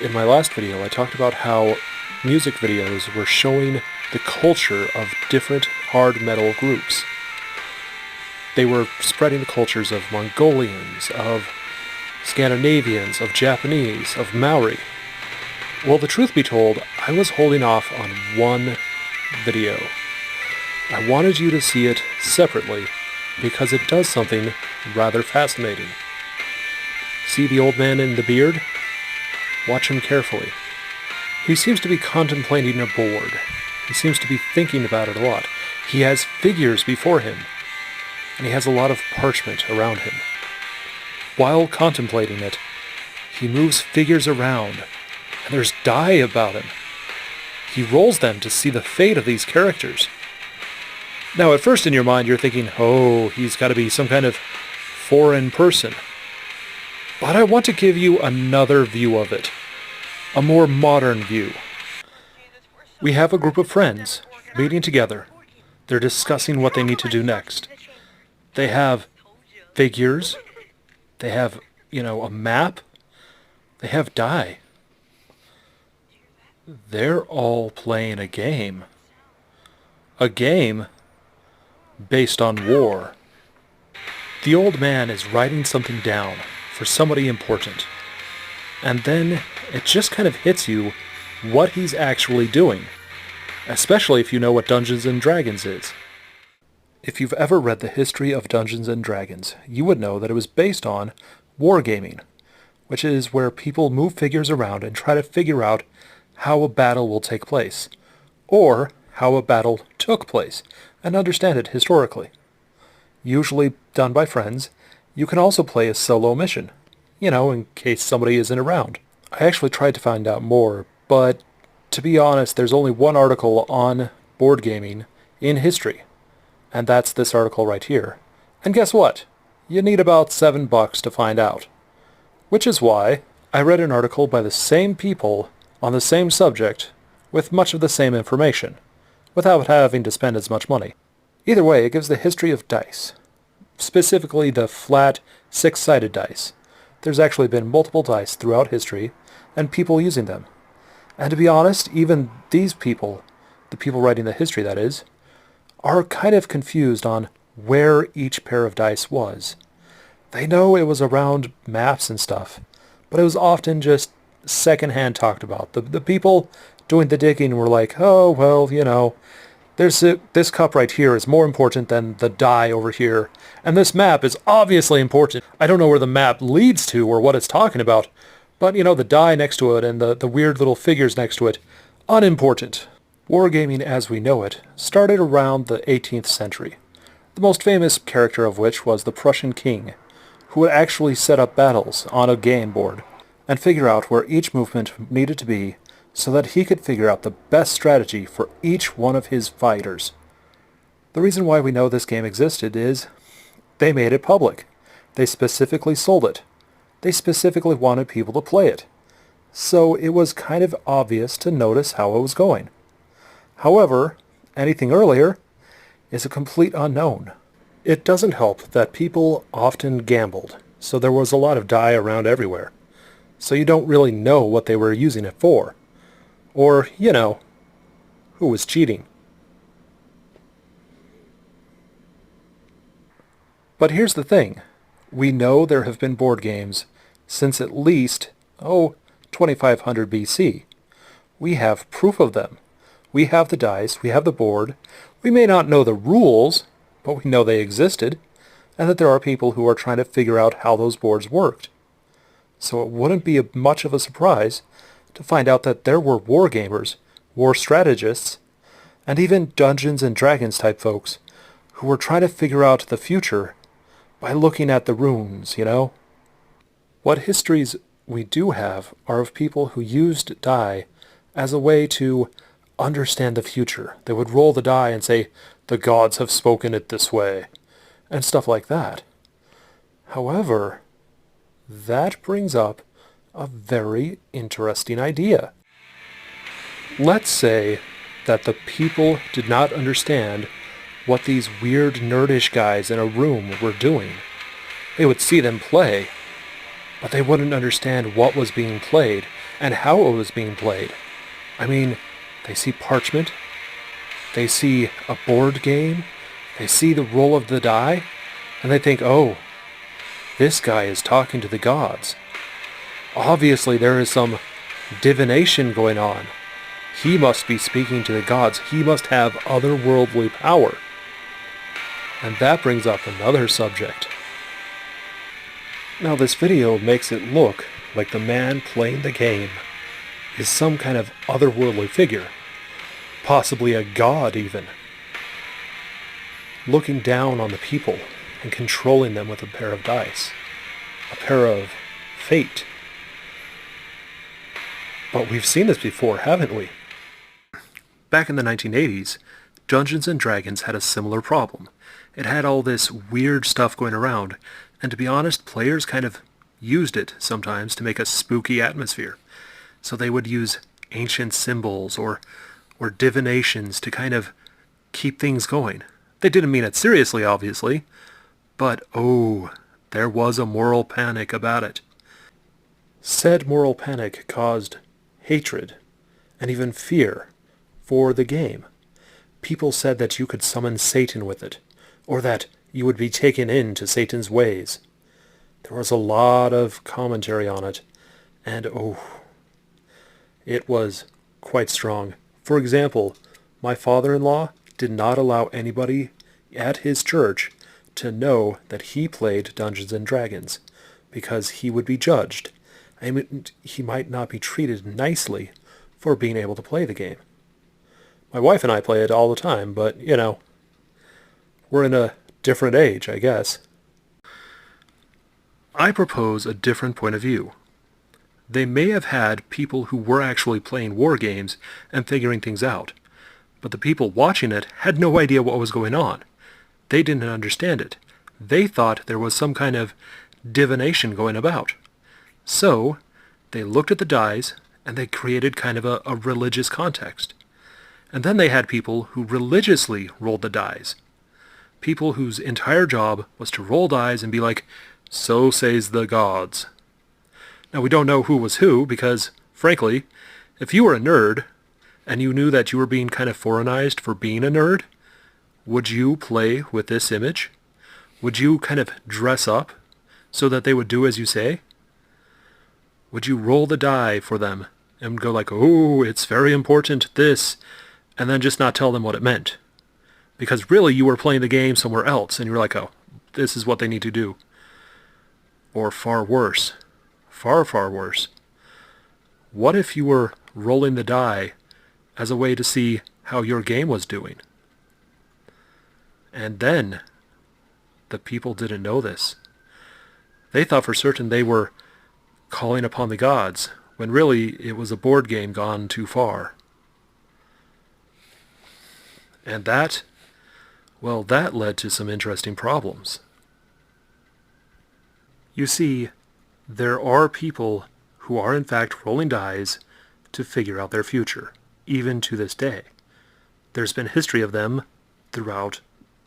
In my last video, I talked about how music videos were showing the culture of different hard metal groups. They were spreading the cultures of Mongolians, of Scandinavians, of Japanese, of Maori. Well, the truth be told, I was holding off on one video. I wanted you to see it separately because it does something rather fascinating. See the old man in the beard? Watch him carefully. He seems to be contemplating a board. He seems to be thinking about it a lot. He has figures before him, and he has a lot of parchment around him. While contemplating it, he moves figures around, and there's dye about him. He rolls them to see the fate of these characters. Now, at first in your mind, you're thinking, oh, he's got to be some kind of foreign person. But I want to give you another view of it. A more modern view. We have a group of friends meeting together. They're discussing what they need to do next. They have figures. They have, a map. They have dye. They're all playing a game. A game based on war. The old man is writing something down for somebody important. And then it just kind of hits you what he's actually doing, especially if you know what Dungeons & Dragons is. If you've ever read the history of Dungeons & Dragons, you would know that it was based on wargaming, which is where people move figures around and try to figure out how a battle will take place, or how a battle took place, and understand it historically. Usually done by friends. You can also play a solo mission, in case somebody isn't around. I actually tried to find out more, but to be honest, there's only one article on board gaming in history, and that's this article right here. And guess what? You need about $7 to find out. Which is why I read an article by the same people on the same subject with much of the same information, without having to spend as much money. Either way, it gives the history of dice, specifically the flat, six-sided dice. There's actually been multiple dice throughout history, and people using them. And to be honest, even these people, the people writing the history that is, are kind of confused on where each pair of dice was. They know it was around maps and stuff, but it was often just secondhand talked about. The people doing the digging were like, oh, well, this cup right here is more important than the die over here. And this map is obviously important. I don't know where the map leads to or what it's talking about. But, the die next to it and the weird little figures next to it, unimportant. Wargaming as we know it started around the 18th century. The most famous character of which was the Prussian king, who would actually set up battles on a game board and figure out where each movement needed to be so that he could figure out the best strategy for each one of his fighters. The reason why we know this game existed is they made it public. They specifically sold it. They specifically wanted people to play it. So it was kind of obvious to notice how it was going. However, anything earlier is a complete unknown. It doesn't help that people often gambled, so there was a lot of dye around everywhere. So you don't really know what they were using it for. Or, who was cheating. But here's the thing. We know there have been board games since at least, 2500 BC. We have proof of them. We have the dice, we have the board. We may not know the rules, but we know they existed, and that there are people who are trying to figure out how those boards worked. So it wouldn't be much of a surprise to find out that there were war gamers, war strategists, and even Dungeons and Dragons type folks who were trying to figure out the future by looking at the runes, What histories we do have are of people who used die as a way to understand the future. They would roll the die and say, the gods have spoken it this way, and stuff like that. However, that brings up a very interesting idea. Let's say that the people did not understand what these weird nerdish guys in a room were doing. They would see them play, but they wouldn't understand what was being played and how it was being played. I mean, they see parchment, they see a board game, they see the roll of the die, and they think, oh, this guy is talking to the gods. Obviously there is some divination going on. He must be speaking to the gods. He must have otherworldly power. And that brings up another subject. Now this video makes it look like the man playing the game is some kind of otherworldly figure. Possibly a god even. Looking down on the people and controlling them with a pair of dice. A pair of fate. But we've seen this before, haven't we? Back in the 1980s, Dungeons & Dragons had a similar problem. It had all this weird stuff going around, and to be honest, players kind of used it sometimes to make a spooky atmosphere. So they would use ancient symbols or divinations to kind of keep things going. They didn't mean it seriously, obviously, but oh, there was a moral panic about it. Said moral panic caused hatred and even fear for the game. People said that you could summon Satan with it, or that you would be taken into Satan's ways. There was a lot of commentary on it, and oh, it was quite strong. For example, my father-in-law did not allow anybody at his church to know that he played Dungeons & Dragons, because he would be judged. I mean, he might not be treated nicely for being able to play the game. My wife and I play it all the time, but, you know, we're in a different age, I guess. I propose a different point of view. They may have had people who were actually playing war games and figuring things out, but the people watching it had no idea what was going on. They didn't understand it. They thought there was some kind of divination going about. So, they looked at the dice, and they created kind of a religious context. And then they had people who religiously rolled the dice. People whose entire job was to roll dice and be like, so says the gods. Now we don't know who was who, because, frankly, if you were a nerd, and you knew that you were being kind of foreignized for being a nerd, would you play with this image? Would you kind of dress up so that they would do as you say? Would you roll the die for them and go like, oh, it's very important, this, and then just not tell them what it meant? Because really you were playing the game somewhere else, and you were like, oh, this is what they need to do. Or far worse. Far, far worse. What if you were rolling the die as a way to see how your game was doing? And then, the people didn't know this. They thought for certain they were calling upon the gods, when really it was a board game gone too far. And that, well, that led to some interesting problems. You see, there are people who are in fact rolling dice to figure out their future, even to this day. There's been history of them throughout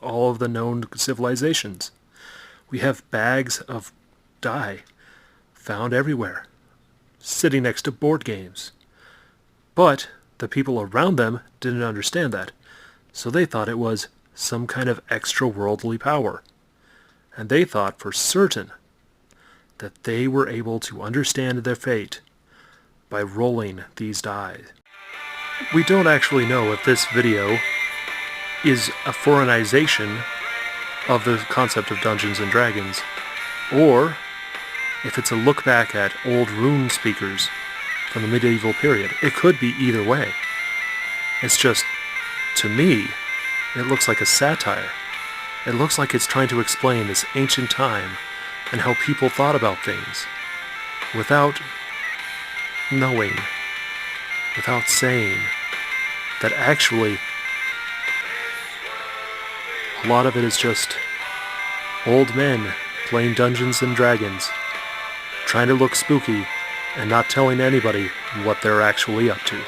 all of the known civilizations. We have bags of die found everywhere, sitting next to board games. But the people around them didn't understand that, so they thought it was some kind of extra-worldly power. And they thought for certain that they were able to understand their fate by rolling these die. We don't actually know if this video is a foreignization of the concept of Dungeons & Dragons, or if it's a look back at old rune speakers from the medieval period. It could be either way. It's just, to me, it looks like a satire. It looks like it's trying to explain this ancient time and how people thought about things without knowing, without saying that actually a lot of it is just old men playing Dungeons & Dragons, trying to look spooky and not telling anybody what they're actually up to.